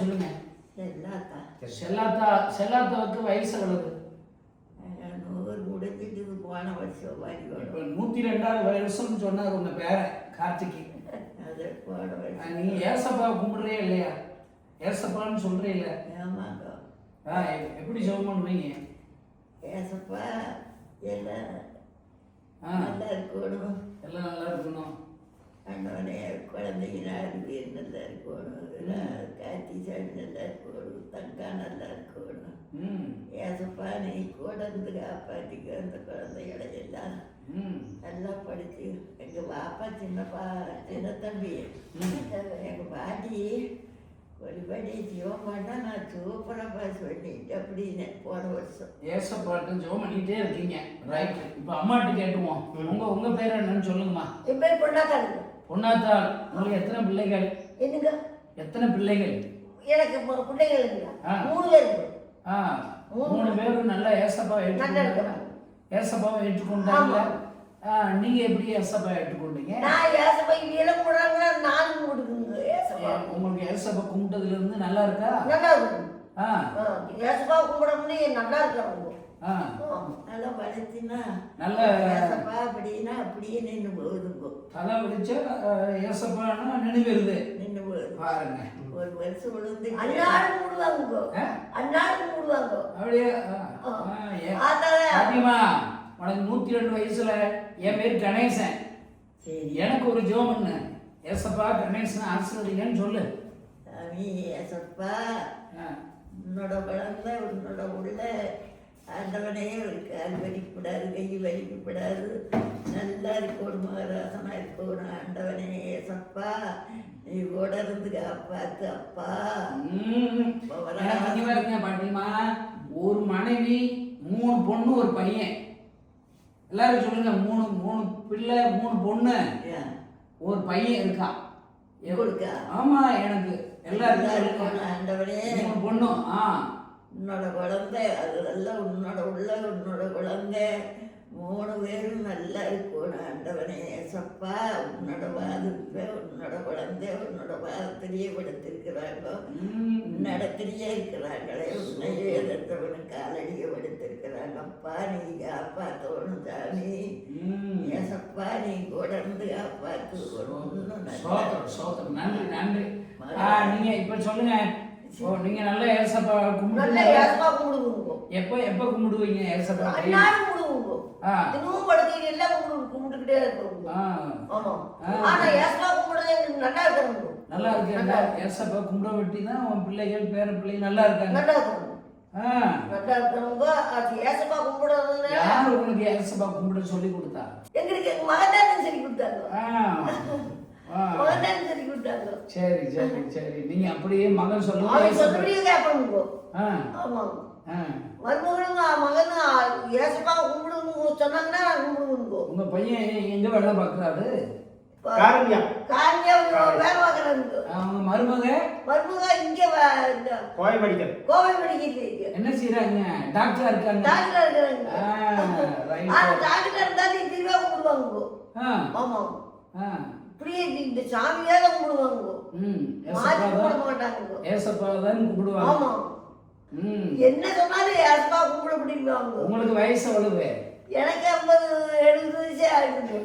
சொல்லுங்க. செல்லாத்தா. செல்லாத்தாவுக்கு வயசு எவ்வளவு? 100 முடிஞ்சிட்டு போன வருஷம் இப்போ 102வது வருஷம்னு சொன்னார் உங்க பேரன் கார்த்திகை. அது போன வருஷம். நீங்க ஏசப்பா கும்பிடுறே இல்லையா? ஏசப்பான்னு சொல்றே இல்ல? ஆமாங்க. எப்படி ஜெபம் பண்ணுவீங்க? ஏசப்பா எல்லாம் நல்லா இருக்கணும், எல்லாம் நல்லா இருக்கணும், அண்ணவனே குழந்தைங்க 4 பேர் நல்லா இருக்கணும், காத்தி சாமி நல்லா இருக்கணும், தங்கா நல்லா இருக்கணும். ஏசப்பா நீ கூட இருந்து காப்பாற்றிக்க அந்த குழந்தைகளை எல்லாம் நல்லா படிச்சு. எங்க பாப்பா சின்ன தம்பி எங்க பாட்டி ஒளிபடி ஜீவம் பண்ணா நான் சூப்பராக பாஸ் பண்ணிட்டு அப்படின்னு போன வருஷம். ஏசப்பாட்டு ஜெபம் பண்ணிட்டே இருக்கீங்க. ரைட். இப்போ அம்மாட்ட கேட்டுவோம். உங்க பேர் என்னன்னு சொல்லுங்கம்மா. என் பேர் பொன்னாத்தாள். பொன்னாத்தாள், உங்களுக்கு எத்தனை பிள்ளைகள்? என்னங்க? எத்தனை பிள்ளைகள்? எனக்கு பிள்ளைகள் 3 பேர். 3 பேரும் நல்லா ஏசப்பாவை ஏற்றுக்கொண்டாங்க. நீங்க எப்படி ஏசப்பா ஏற்றுக்கொண்டீங்க? நான் ஏசப்பா இடம் போடுறாங்க, நானும் கொடுக்குங்க ஏசப்பா. உங்களுக்கு ஏசப்பா கும்பிட்டதுல இருந்து நல்லா இருக்கா? நல்லா இருக்கு. ஏசப்பா கும்பிட முடியும், நல்லா இருக்காங்க. நல்லா வளர்த்தினா நல்ல ஏசப்பா அப்படின்னா அப்படியே நின்று போகுதுங்க. தலை வலிச்சா ஏசப்பானா நினைவுருது, நின்று போகுது பாருங்க. ஒரு வருஷம் விழுந்து அன்னாரும் மூடுவாங்க, அன்னாரும் மூடுவாங்க. அப்படியே பாத்தியமா உனக்கு 102 வயசுல என் பேர் கணேசன். சரி, எனக்கு ஒரு ஜோமன்னு ஏசப்பா கணேசன் ஆசீர்வதிங்கன்னு சொல்லு. சாமி ஏசப்பா உன்னோட குழந்தை உன்னோட உள்ள ஆண்டவனே ஒரு கால் வலிக்கப்படாது, கை வலிக்கப்படாது, நல்லா இருக்கணும், மகராசனா இருக்கணும். ஆண்டவனே ஏசப்பா நீ கூட இருந்து காப்பாத்து அப்பா. பாட்டிமா ஒரு மனைவி 3 பொண்ணு ஒரு பையன். எல்லாரும் சொல்லுங்க. 3 பிள்ளை 3 பொண்ணு ஒரு பையன் இருக்கான். ஆமா, எனக்கு எல்லாருக்கும் ஆண்டவனே 3 பொண்ணு. உன்னோட குழந்தை அதெல்லாம் உன்னோட உள்ள உன்னோட குழந்தை 3 பேரும் நல்லா இருக்கணும். ஆண்டவனே ஏசப்பா உன்னோட பாதத்தை உன்னோட குழந்தை உன்னோட பாதத்திலேயே படுத்திருக்கிறாங்க, நடத்திலேயே இருக்கிறாங்களே, உன்னையே எதிர்த்தவனுக்கு காலடியை படுத்திருக்கிறாங்க. அப்பா நீ காப்பாற்றணும் சாமி. ஏசப்பா நீ கூட இருந்து காப்பாற்று. நன்றி நன்றி. நீங்க இப்ப சொல்லுங்க, நீங்க நல்லா ஏசப்பா கும்பிடுவீங்க? எப்ப கும்பிடுவீங்க ஏசப்பா? தினமும் படுக்கையில எல்லாம் கும்பிட்டுக்கிட்டே இருக்கணும். ஆனா ஏசப்பா கும்பிடுறது எனக்கு நல்லா இருக்கணும். நல்லா இருக்கு. ஏசப்பா கும்பிட வெட்டி தான் உன் பிள்ளைகள் பேர பிள்ளைகள் நல்லா இருக்காங்க. நல்லா இருக்கணும். நல்லா இருக்கணுங்க. அது ஏசப்பா கும்பிடுறது யாரு உங்களுக்கு ஏசப்பா கும்பிட சொல்லி கொடுத்தா? எங்களுக்கு எங்க மகன் சொல்லி கொடுத்தாங்க. சரி சரி சரி. நீங்க அப்படியே மகன் சொல்லுங்க. உங்க பையன் எங்க வேலை பாக்குறாரு? மருமக என்ன செய்யறாங்க? டாக்டரா இருக்காங்க. இந்த சாமியா தான் கும்பிடுவாங்க. ஏசப்பா தான் கும்பிடுவாங்க. என்ன சொன்னாலும் ஏசப்பா கும்பிட பிடிப்பாங்க. உங்களுக்கு வயசு எவ்வளவு? எனக்கு 50-70 வயசே ஆகுது.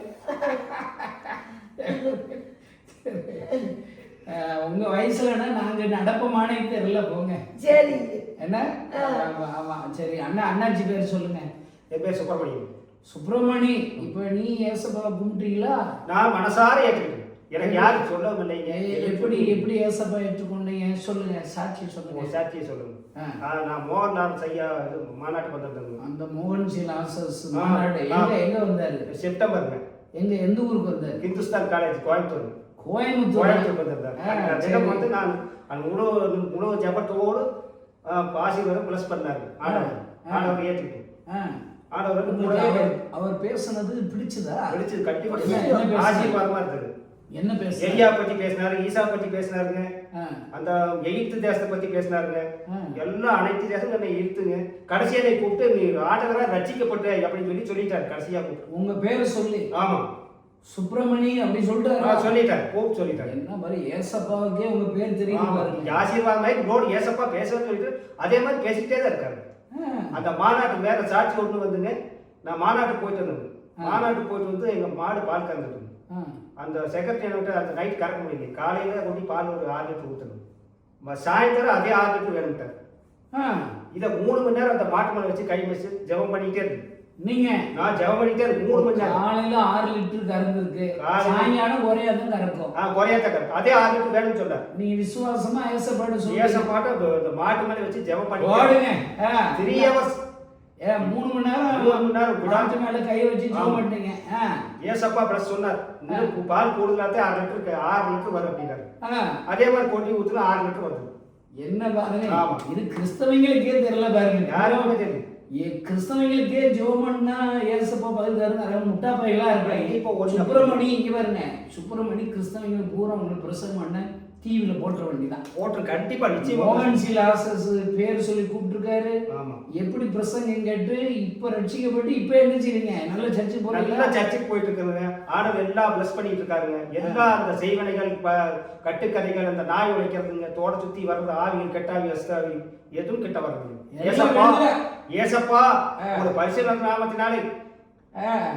உங்க வயசுலன்னா நாங்க நடப்பமானே தெரியல. போங்க. சரி என்ன? ஆமா சரி. அண்ணாச்சி பேர் சொல்லுங்க. என் பேர் சுப்பிரமணியம். சுப்பிரமணி, இப்ப நீ ஏசப்பா கும்பிட்டீங்களா? நான் மனசார ஏற்றுக்கிறேன். எனக்கு யாரும் சொல்லவும் இல்லைங்க. எப்படி ஏசப்பா ஏற்றுக்கொண்டீங்க? சொல்லுங்க, சாட்சி சொல்லுங்க. சாட்சியை சொல்லுங்க. நான் மோகன்லால் ஐயா மாநாட்டுக்கு வந்திருந்தேன். அந்த மோகன் சிலாசஸ் மாநாடு எங்க வந்தாரு? செப்டம்பர்ங்க. எந்த ஊருக்கு வந்தாரு? இந்துஸ்தான் காலேஜ் கோயம்புத்தூர் வந்திருந்தாரு. தினம் வந்து நான் அந்த முழு ஜபத்தோடு ஆசீர்வாதம் பிளஸ் பண்ணாரு. ஆண்டவர் ஏற்றுக்கிட்டு அவர் பேசுனது பிடிச்சதா? பிடிச்சது. கண்டிப்பா ஆசீர்வாதமா இருந்தது. என்ன பேச? எலியா பத்தி பேசினாரு, ஈசா பத்தி பேசினாருங்க, அந்த எகிப்து தேசத்தை பத்தி பேசினாருங்க. எல்லாம் அனைத்து தேசமும் என்னை ஈர்த்துங்க. கடைசியா கூப்பிட்டு நீ ஆண்டவரா ரட்சிக்கப்பட்ட அப்படின்னு சொல்லிட்டாரு. கடைசியா கூப்பிட்டு உங்க பேரை சொல்லி. ஆமா சுப்பிரமணி அப்படி சொல்லிட்டாரு. சொல்லிட்டாரு, கூப்பிட்டு சொல்லிட்டாரு. என்ன மாதிரி ஏசப்பாவுக்கே உங்க பேர் தெரியும் பாருங்க. ஆசீர்வாதம் மாதிரி ரோடு ஏசப்பா பேசுறது சொல்லிட்டு அதே மாதிரி பேசிக்கிட்டே தான் இருக்காரு. அந்த மாநாட்டுக்கு வேற சாட்சி ஒன்று வந்துங்க. நான் மாநாட்டுக்கு போயிட்டு வந்தேன். மாநாட்டுக்கு போயிட்டு வந்து எங்க மாடு பால் கறந்துட்டு அந்த செக்ரட்டரி விட்டு அந்த நைட் கறக்க முடியல. காலையில கொண்டு பால் ஒரு 6 லிட்டர் ஊற்றணும், சாயந்தரம் அதே 6 லிட்டர் வேணும்ட்டார். இதை 3 மணி நேரம் அந்த மாட்டு மேலே வச்சு கை வச்சு ஜெபம் பண்ணிக்கிட்டே இருக்கு. நீங்க நான் ஜெபம் பண்ணிக்கிட்டே இருக்கு 3 மணி நேரம். காலையில 6 லிட்டர் கறந்துருக்கு, சாயங்காலம் குறையாதான் கறக்கும். குறையாத கறக்கும், அதே 6 லிட்டர் வேணும்னு சொல்றாரு. நீங்க விசுவாசமா ஏசப்பாடு சொல்லி ஏசப்பாட்ட இந்த மாட்டு மேலே வச்சு ஜெபம் பண்ணி ஓடுங்க. 3 hours 3 மணி நேரம் 3 மணி நேரம் மாட்டு மேல கை வச்சு ஜெபம் பண்ணீங்க. ஏசப்பா பிளஸ் சொன்னார், இன்னும் பால் கூடுதலாத்தே 6 லிட்டர் வரும் அப்படின்னாரு. அதே மாதிரி கொண்டு ஊற்றுல 6 லிட்டர் வருது. என்ன பாருங்க, இது கிறிஸ்தவங்களுக்கே தெரியல பாருங்க. யாரும் தெரியும். கிறிஸ்தவங்களுக்கே ஜோமன்னா ஏசப்பா பதில் முட்டா பையலா இருக்காங்க. இப்போ சுப்பிரமணி இங்க பாருங்க, சுப்பிரமணி கிறிஸ்தவங்களுக்கு பூரா உங்களுக்கு பிரசங்கம் பண்ண டிவியில போட்டுற வேண்டிதான். போட்டு கண்டிப்பா நிச்சயமா மோகன் சிலாசஸ் பேர் சொல்லி கூப்பிட்டுருக்காரு. ஆமா, எப்படி பிரசங்கம் கேட்டு இப்ப ரட்சிக்கப்பட்டு இப்ப என்ன செய்றீங்க? நல்ல சர்ச்சுக்கு போறீங்க. நல்ல சர்ச்சுக்கு போயிட்டு இருக்காங்க. ஆண்டவர் எல்லாம் பிளஸ் பண்ணிட்டு இருக்காருங்க. எல்லா அந்த செய்வனைகள் கட்டுக்கதைகள், அந்த நாய் உழைக்கிறதுங்க, தோட சுத்தி வர்றது, ஆவிகள் கெட்டாவி அஸ்தாவி எதுவும் கிட்ட வர்றது. ஏசப்பா ஏசப்பா ஒரு பரிசுத்த நாமத்தினாலே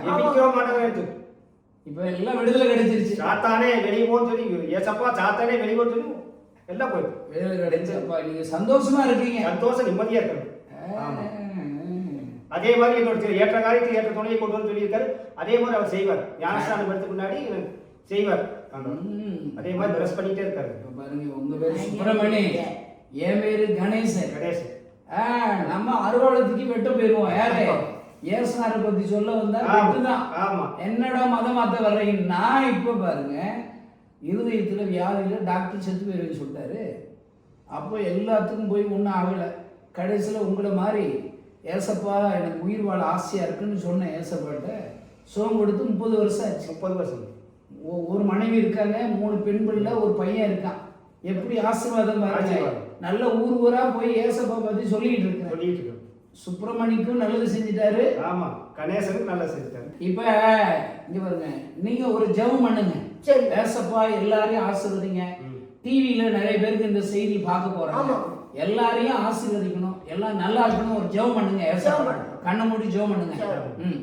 எபிக்கோ மாட்டேங்குது. இப்ப எல்லாம் விடுதலை கிடைச்சிருச்சு. சாத்தானே வெளியே போன்னு சொல்லி ஏசப்பா சாத்தானே வெளியே போன்னு சொல்லி எல்லாம் போயிடும். விடுதலை கிடைச்சப்பா, நீங்க சந்தோஷமா இருக்கீங்க. சந்தோஷம் நிம்மதியா இருக்கணும். அதே மாதிரி என்னோட ஏற்ற காரியத்தில் ஏற்ற துணையை கொண்டு வந்து சொல்லியிருக்காரு. அதே மாதிரி அவர் செய்வார். ஞானஸ்தானம் எடுத்துக்கு முன்னாடி செய்வார். அதே மாதிரி ட்ரெஸ் பண்ணிட்டே இருக்காரு. பாருங்க, உங்க பேரு சுப்பிரமணி, என் பேரு கணேசன். கணேசன் நம்ம அறுவாளத்துக்கு வெட்ட போயிருவோம். யாரு ஏசுனாரை பத்தி சொல்ல வந்தா வெட்டுதான். என்னடா மதம் மாத்த வர்றீங்க? நான் இப்ப பாருங்க, இருதயத்துல வியாதியில டாக்டர் செத்து போயிருன்னு சொல்லிட்டாரு. அப்போ எல்லாத்துக்கும் போய் ஒன்றும் ஆகலை. கடைசியில் உங்களை மாதிரி ஏசப்பா எனக்கு உயிர் வாழ ஆசையாக இருக்குன்னு சொன்னேன். ஏசப்பாட்ட சோகம் கொடுத்து 30 வருஷம் ஆச்சு. 30 வருஷம். ஒரு மனைவி இருக்காங்க, 3 பெண் பிள்ளை, ஒரு பையன் இருக்கான். எப்படி ஆசீர்வாதம் பாருங்க. நல்ல ஊர் ஊரா போய் ஏசப்பா பற்றி சொல்லிட்டு இருக்கேன். சுப்பிரமணிக்கும் நல்லது செஞ்சுட்டாரு. ஆமா, கணேசனுக்கு நல்லது செஞ்சுட்டாரு. இப்ப இங்க பாருங்க, நீங்க ஒரு ஜெபம் பண்ணுங்க. ஏசப்பா எல்லாரையும் ஆசீர்வதிங்க. டிவியில நிறைய பேருக்கு இந்த செய்தி பார்க்க போறாங்க. எல்லாரையும் ஆசீர்வதிக்கணும், எல்லாம் நல்லா இருக்கணும். ஒரு ஜெபம் பண்ணுங்க. ஏசப்பா கண்ணை மூடி ஜெபம் பண்ணுங்க.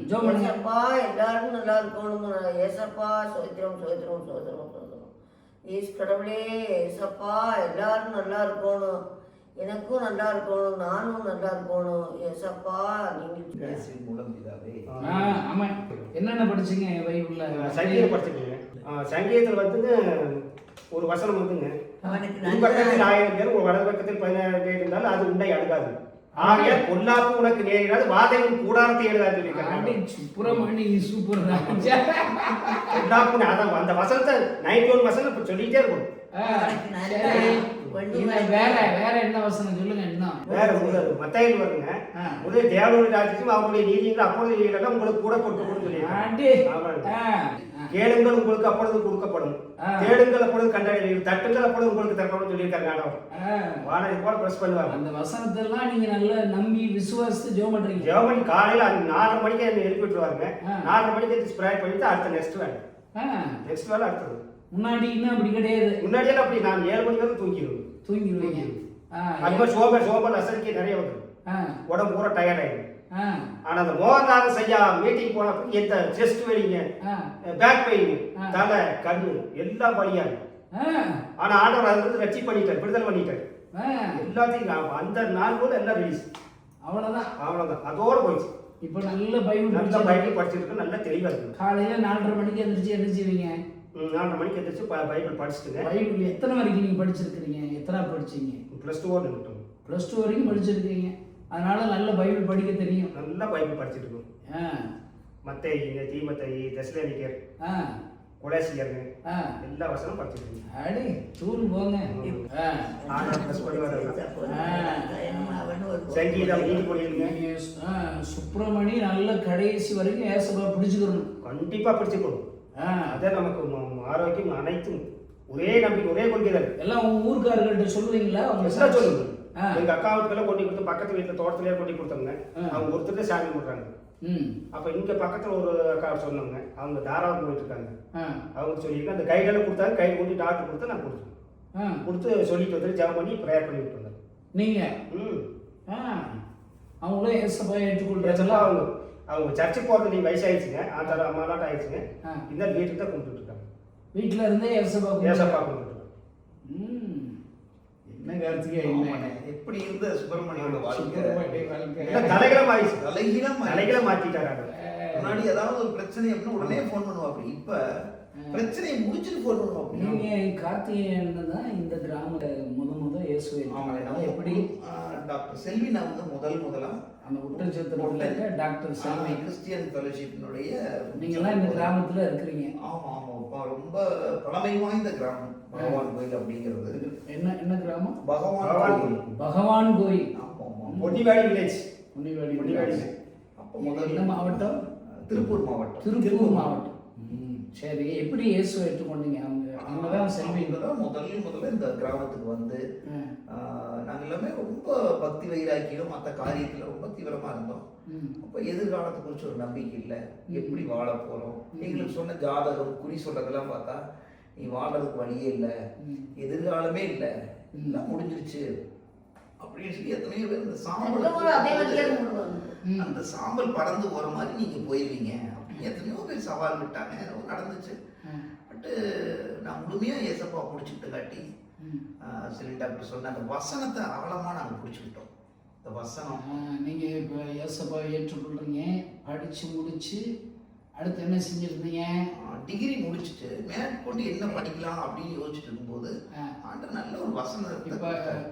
ஜெபம் பண்ணுங்க. ஏசப்பா எல்லாரும் நல்லா இருக்கணும். ஏசப்பா சோத்திரம் சோத்திரம் சோத்திரம் சோத்திரம். ஈஸ் கடவுளே, ஏசப்பா எல்லாரும் நல்லா இருக்கணும், எனக்கும் நல்லா இருக்கணும், நானும் நல்லா இருக்கணும். ஏசப்பா நீங்க ஆமா. என்னென்ன படிச்சீங்க பைபிள்ல? சங்கீதம் படிச்சிருக்கீங்க. சங்கீதத்தில் வந்துங்க ஒரு வசனம் வந்துங்க, ஒரு பக்கத்தில் 1000 பேர் ஒரு வலது பக்கத்தில் 10,000 பேர் இருந்தாலும் அது உண்டை அழுகாது. ஆகிய பொல்லாப்பு உனக்கு நேரிடாது, வாதையின் கூடாரத்தை எழுதாது சொல்லியிருக்காங்க. சுப்பிரமணி சூப்பர். பொல்லாப்பு அந்த வசனத்தை 91 வசனம் இப்ப சொல்லிட்டே இருக்கும். வேற வேற என்ன வசனம் சொல்லுங்க. இன்னும் வேற மத்தேயுல வருங்க, முதல் தேவனுடைய ராஜ்யத்தையும் அவருடைய நீதியும் அப்பொழுது இல்லைன்னா உங்களுக்கு கூட கொடுக்கப்படும் சொல்லியிருக்காங்க. கேளுங்கள் உங்களுக்கு அப்பொழுது கொடுக்கப்படும், தேடுங்கள் அப்பொழுது கண்டறிவீர்கள், தட்டுங்கள் அப்பொழுது உங்களுக்கு திறக்கப்படும் சொல்லியிருக்காங்க. வானதி போல பிரஸ் பண்ணுவாங்க. அந்த வசனத்தெல்லாம் நீங்க நல்லா நம்பி விசுவாசித்து ஜெபம் பண்றீங்க. ஜெபம் பண்ணி காலையில 4:30 மணிக்கு என்ன எழுப்பி விட்டுருவாங்க. 4:30 மணிக்கு ஸ்ப்ரேயர் பண்ணிட்டு அடுத்த நெக்ஸ்ட் வேலை அடுத்தது. முன்னாடி இன்னும் அப்படி கிடையாது. முன்னாடியெல்லாம் அப்படி நான் 7 மணி வரைக்கும் தூங்கிடுவேன். அது மாதிரி சோபல் அசரிக்கை நிறைய வந்துடும், உடம்பு பூரா டயர்ட் ஆயிடும். ஆனா அந்த மோகன்நாதன் ஐயா மீட்டிங் போனப்ப எந்த செஸ்ட் வலிங்க, பேக் பெயின், தலை, கண்ணு எல்லாம் வலியாங்க. ஆனா ஆண்டவர் அதுல இருந்து ரட்சி பண்ணிட்டார், விடுதலை பண்ணிட்டார். எல்லாத்தையும் அந்த நாள் போல எல்லாம் ரிலீஸ். அவ்வளவுதான் அதோட போயிடுச்சு. இப்ப நல்ல பைபிள் படிச்சிருக்கு, நல்ல தெளிவா இருக்கு. காலையில 4:30 மணிக்கு எந்திரிச்சுவீங்க. 4:30 மணிக்கு எந்திரிச்சு பைபிள் படிச்சுட்டுங்க. பைபிள் எத்தனை வரைக்கும் நீங்க படிச்சிருக்கீங்க? எத்தனை படிச்சீங்க? +2 வரைக்கும். +2 வரைக்கும் படிச்சிருக்கீங்க. அதனால நல்ல பைபிள் படிக்க தெரியும். நல்லா பைபிள் படிச்சுட்டு இருக்கோம். மத்தேயு, தீமோத்தேயு, தெசலோனிக்கர், கொலோசியர் எல்லா வசனமும் படிச்சிருக்கீங்க. அடி தூள் போங்க. சங்கீதம் நீதிமொழிங்க. சுப்பிரமணி நல்ல கடைசி வரைக்கும் ஏசப்பா பிடிச்சுக்கணும். கண்டிப்பா பிடிச்சுக்கணும். அதே நமக்கு ஆரோக்கியம் அனைத்தும் ஒரே நம்பிக்கை, ஒரே கொள்கைகள். எல்லாம் உங்க ஊர்க்காரர்கள்ட்ட சொல்லுவீங்களா? அவங்க எல்லாம் சொல்லுங்க. எங்க அக்கா வீட்டுக்கெல்லாம் கொண்டு கொடுத்து பக்கத்து வீட்டுல தோட்டத்திலேயே கொண்டு கொடுத்தாங்க. அவங்க ஒருத்தர் சாமி கொடுத்தாங்க. அப்போ இங்கே பக்கத்தில் ஒரு அக்கா சொன்னாங்க, அவங்க தாராளம் போயிட்டு இருக்காங்க. அவங்க சொல்லியிருக்கேன் அந்த கைடெல்லாம் கொடுத்தாங்க, கைடு கொண்டு டாக்டர் கொடுத்தா நான் கொடுத்தேன். கொடுத்து சொல்லிட்டு வந்து ஜெபம் பண்ணி ப்ரேயர் பண்ணிட்டு வந்தேன். நீங்கள் அவங்களும் ஏசப்பா ஏற்றுக்கொள்றதெல்லாம் அவங்க சர்ச்சுக்கு போகிறது நீங்கள் வயசாகிடுச்சுங்க, ஆத்தார அம்மாலாம் ஆயிடுச்சுங்க. இந்த வீட்டுக்கு தான் கும்பிட்டு இருக்காங்க. வீட்டில் இருந்தே ஏசப்பா கும்பிட்டு என்ன கார்த்திகை எப்படி இருந்த சுப்பிரமணியோட வாழ்க்கை தலைகளை மாத்திட்டாரு. முன்னாடி ஏதாவது ஒரு பிரச்சனை அப்படின்னா உடனே ஃபோன் பண்ணுவா. அப்படி இப்ப பிரச்சனையை முடிச்சுட்டு ஃபோன் பண்ணுவா. அப்படி நீங்க கார்த்திகேயன் தான் இந்த கிராம முத இயேசுவை எப்படி டாக்டர் செல்வி நான் வந்து முதலா அந்த ஊட்டச்சத்துல இருக்க டாக்டர் செல்வி கிறிஸ்டியன் ஃபெலோஷிப்னுடைய நீங்கெல்லாம் இந்த கிராமத்துல இருக்கிறீங்க. ஆமா ஆமா ரொம்ப பழமை வாய்ந்த கிராமம் பகவான் கோயில் அப்படிங்கிறது. என்ன கிராமம்? பகவான் கோயில். பொன்னிவாடி வில்லேஜ். அப்போ முதல்ல என்ன மாவட்டம்? திருப்பூர் மாவட்டம். சரி, எப்படி இயேசுவை ஏற்றுக்கொண்டீங்க? அவங்கதான் செல்வி தான் முதல்ல இந்த கிராமத்துக்கு வந்து நாங்கள் எல்லாமே ரொம்ப பக்தி வைராக்கியம் மற்ற காரியத்தில் ரொம்ப தீவிரமாக இருந்தோம். அப்போ எதிர்காலத்தை குறித்து ஒரு நம்பிக்கை இல்லை, எப்படி வாழ போகிறோம். எங்களுக்கு சொன்ன ஜாதகம் குறி சொல்றதெல்லாம் பார்த்தா நீ வாழறதுக்கு வழியே இல்லை, எதிர்காலமே இல்லை, எல்லாம் முடிஞ்சிருச்சு அப்படின்னு சொல்லி எத்தனையோ பேர் அந்த சாம்பல் பறந்து போகிற மாதிரி நீங்கள் போயிடுவீங்க அப்படின்னு எத்தனையோ பேர் சவால் விட்டாங்க. நடந்துச்சு. பட்டு நான் முழுமையாக ஏசப்பா பிடிச்சிக்கிட்டு காட்டி சில டாக்டர் சொன்ன அந்த வசனத்தை ஆழமாக நாங்கள் பிடிச்சிக்கிட்டோம். இந்த வசனம் நீங்கள் இப்போ ஏசப்பா ஏற்றுக்கொள்றீங்க, படித்து முடிச்சு அடுத்து என்ன செஞ்சுருந்தீங்க? டிகிரி முடிச்சுட்டு மேற்கொண்டு என்ன படிக்கலாம் அப்படின்னு யோசிச்சுட்டு இருக்கும்போது ஆண்டு நல்ல ஒரு வசனம். இப்போ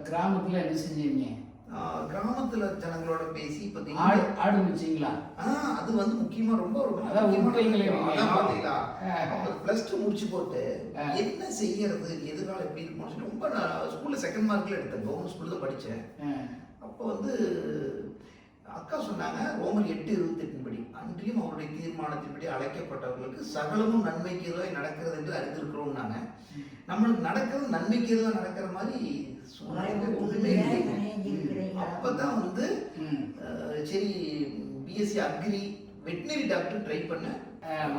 கிராமத்தில் என்ன செஞ்சீங்க? கிராமத்துல ஜனங்களோட பேசி ஆடு வச்சிங்களா? அது வந்து முக்கியமா ரொம்ப +2 முடிச்சு போட்டு என்ன செய்யறது எதிர்காலம் எப்படி இருக்கும் ரொம்ப ஸ்கூல்ல செகண்ட் மார்க்ல எடுத்தேன். கவர்மெண்ட் ஸ்கூல்ல தான் படிச்சேன். அப்போ வந்து அக்கா சொன்னாங்க ரோமர் 8:28 படி அன்றியும் அவருடைய தீர்மானத்தின்படி அழைக்கப்பட்டவர்களுக்கு சகலமும் நன்மைக்கு எதுவாக நடக்கிறது என்று அறிந்திருக்கிறோம்னாங்க. நம்மளுக்கு நடக்கிறது நன்மைக்கு எதுவாக நடக்கிற மாதிரி ஒன்றுமே இல்லை. அப்பதான் வந்து சரி BSc agri veterinary doctor try பண்ணேன்.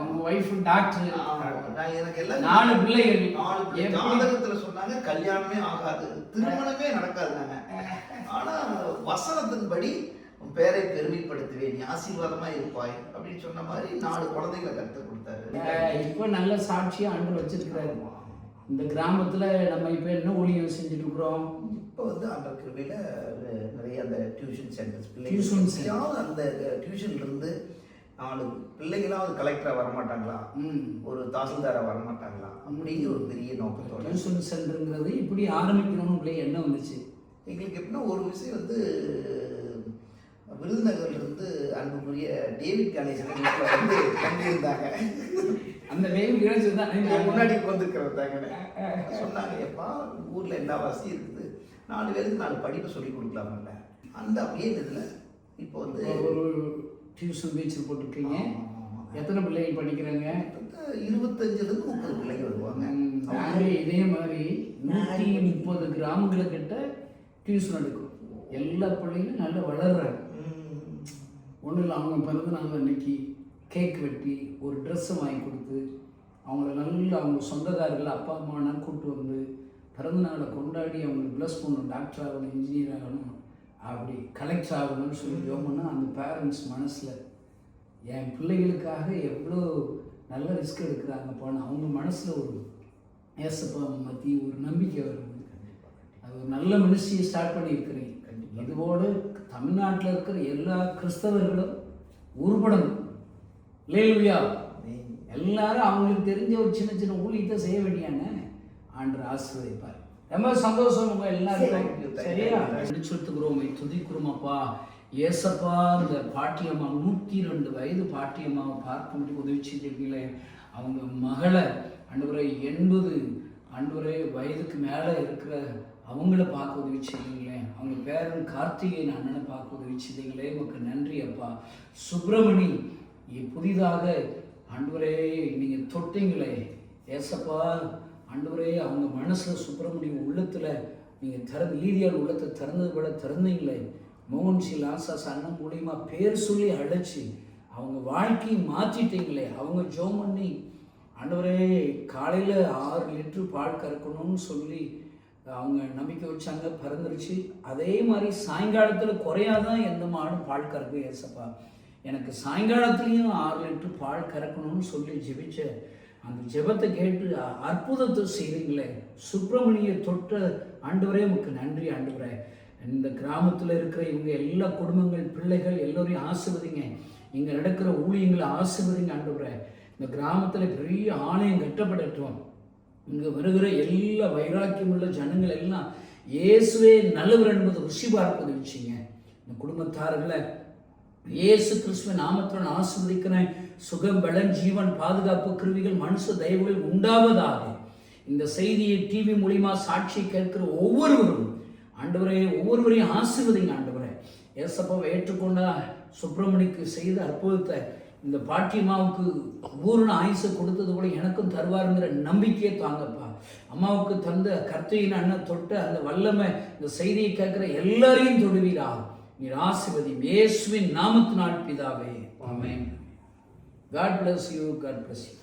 உங்க வைஃப் டாக்டர். நான் எனக்கு எல்லாம் 4 பிள்ளைகள். ஜாதகத்துல சொன்னாங்க கல்யாணமே ஆகாது, திருமணமே நடக்காதுனாங்க. ஆனா வசனத்தின்படி உன் பேரை பெருமைப்படுத்துவேன், நீ ஆசீர்வாதமா இருப்பாய் அப்படின்னு சொன்ன மாதிரி 4 குழந்தைகளை கற்றுக் கொடுத்தாரு. இப்போ நல்ல சாட்சியா ஆண்டு வச்சிருக்கிறாரு. இந்த கிராமத்துல நம்ம இப்ப என்ன ஊழியம் செஞ்சுட்டு இருக்கிறோம்? இப்போ வந்து அந்த கிருபையில நிறைய அந்த டியூஷன் சென்டர்ஸ் அந்த டியூஷன்ல இருந்து 4 பிள்ளைங்களாவது கலெக்டரா வரமாட்டாங்களா, ஒரு தாசில்தாரா வரமாட்டாங்களா அப்படிங்கிற ஒரு பெரிய நோக்கத்தோட டியூஷன் சென்டருங்கிறது இப்படி ஆரம்பிக்கணும்னு உங்களுக்கு என்ன வந்துச்சு? எங்களுக்கு எப்படின்னா ஒரு விஷயம் வந்து விருதுநகர்ல இருந்து அன்புக்குரிய டேவிட் கணேசன் வீட்டில் வந்து தங்கியிருந்தாங்க. அந்த டேவிட் கணேசன் தான் முன்னாடி வந்துருக்கிறதாங்க. சொன்னாங்க எப்பா ஊர்ல என்ன வசதி இருக்குது, 4 பேருக்கு 4 படிப்பு சொல்லி கொடுக்கலாம்ல. அந்த அப்படியே இதில் இப்போ வந்து ஒரு டியூஷன் பீச்சில் போட்டிருக்கீங்க. எத்தனை பிள்ளைங்க படிக்கிறாங்க? 25லேருந்து 30 பிள்ளைங்க வருவாங்க. இதே மாதிரி 130 கிராமங்களுக்கிட்ட டியூஷன் எடுக்கும். எல்லா பிள்ளைங்களும் நல்லா வளர்றாங்க. ஒன்றும் இல்லை, அவங்க பிறகு நாங்கள் இன்னைக்கு கேக் வெட்டி ஒரு ட்ரெஸ்ஸை வாங்கி கொடுத்து அவங்கள நல்லா அவங்க சொந்தக்காரர்கள் அப்பா அம்மானா கூப்பிட்டு வந்து பிறந்த நாளை கொண்டாடி அவங்களுக்கு ப்ளஸ் பண்ணணும். டாக்டர் ஆகணும், இன்ஜினியர் ஆகணும், அப்படி கலெக்டர் ஆகணும்னு சொல்லி ஜோம்னா அந்த பேரண்ட்ஸ் மனசில் என் பிள்ளைகளுக்காக எவ்வளோ நல்ல ரிஸ்க் எடுக்கிறாங்க போனால் அவங்க மனசில் ஒரு ஏசப்பா மத்தி ஒரு நம்பிக்கை வருது. அது ஒரு நல்ல மினிஸ்ட்ரியை ஸ்டார்ட் பண்ணியிருக்கிறீங்க. இதுவோடு தமிழ்நாட்டில் இருக்கிற எல்லா கிறிஸ்தவர்களும் உருப்படணும். லேலுயா எல்லாரும் அவங்களுக்கு தெரிஞ்ச ஒரு சின்ன சின்ன ஊழியத்தை செய்ய வேண்டியாங்க. ஆண்டு ஆசீர்வதிப்பார். ரொம்ப சந்தோஷம் உங்க எல்லாருக்கும். சரியா பிடிச்சுக்கிறோம், துதிக்கிறோமப்பா. ஏசப்பா இந்த பாட்டியம்மா 102 வயது பாட்டியம்மாவை பார்க்க முடியும் உதவி செஞ்சிருக்கீங்களே. அவங்க மகளை அன்றுவரை 80 வயதுக்கு மேலே இருக்கிற அவங்கள பார்க்க உதவி செய்தீங்களே. அவங்க பேரன் கார்த்திகேயன் அண்ணனை பார்க்க உதவி செய்தீங்களே. உங்களுக்கு நன்றி அப்பா. சுப்பிரமணி புதிதாக ஆண்டவரே நீங்கள் தொட்டீங்களே ஏசப்பா. ஆண்டவரே அவங்க மனசில் சுப்பிரமணியம் உள்ளத்தில் நீங்கள் லீதியால் உள்ளத்தை திறந்தது போல திறந்தீங்களே. மோகன்சி லாசாஸ் அண்ணன் மூலியமாக பேர் சொல்லி அழைச்சி அவங்க வாழ்க்கையை மாற்றிட்டீங்களே. அவங்க ஜெபம் பண்ணி ஆண்டவரே காலையில் 6 லிட்டர் பால் கறக்கணும்னு சொல்லி அவங்க நம்பிக்கை வச்சாங்க, பறந்துருச்சு. அதே மாதிரி சாயங்காலத்தில் குறையாதான் எந்த மாடும் பால் கறக்கும் ஏசப்பா. எனக்கு சாயங்காலத்துலேயும் 6 லிட்டர் பால் கறக்கணும்னு சொல்லி ஜெபிச்ச அந்த ஜெபத்தை கேட்டு அற்புதத்தை செய்கிறீங்களே. சுப்பிரமணிய தொட்ட ஆண்டவரே உமக்கு நன்றி ஆண்டவரே. இந்த கிராமத்தில் இருக்கிற இவங்க எல்லா குடும்பங்கள், பிள்ளைகள் எல்லோரையும் ஆசீர்வதிங்க. இங்கே நடக்கிற ஊழியங்களை ஆசீர்வதிங்க ஆண்டவரே. இந்த கிராமத்தில் பெரிய ஆலயம் கட்டப்படட்டும். இங்கே வருகிற எல்லா வைராக்கியமுள்ள ஜனங்கள் எல்லாம் இயேசுவே நல்லவர் என்பது ருசி பார்ப்பது வச்சுங்க. இந்த குடும்பத்தார்களை இயேசு கிறிஸ்துவ நாமத்துடன் ஆசீர்வதிக்கிறேன். சுகம், பலன், ஜீவன், பாதுகாப்பு, கிருவிகள், மனுஷ தயவுகள் உண்டாவதாக. இந்த செய்தியை டிவி மூலியமா சாட்சி கேட்கிற ஒவ்வொருவரும் ஆண்டவரே, ஒவ்வொருவரையும் ஆசீர்வதிங்க ஆண்டவரே. ஏசப்பாவை ஏற்றுக்கொண்டா சுப்பிரமணிக்கு செய்த அற்புதத்தை இந்த பாட்டியம்மாவுக்கு பூரண ஆயுசை கொடுத்தது போல எனக்கும் தருவாருங்கிற நம்பிக்கையை தாங்கப்பா. அம்மாவுக்கு தந்த கர்த்தையின் அண்ணன் தொட்ட அந்த வல்லமை இந்த செய்தியை கேட்கிற எல்லாரையும் தொடுவீரா. நீர் ஆசீர்வதி இயேசுவின் நாமத்தினால் பிதாவே. ஆமென். God bless you. God bless you.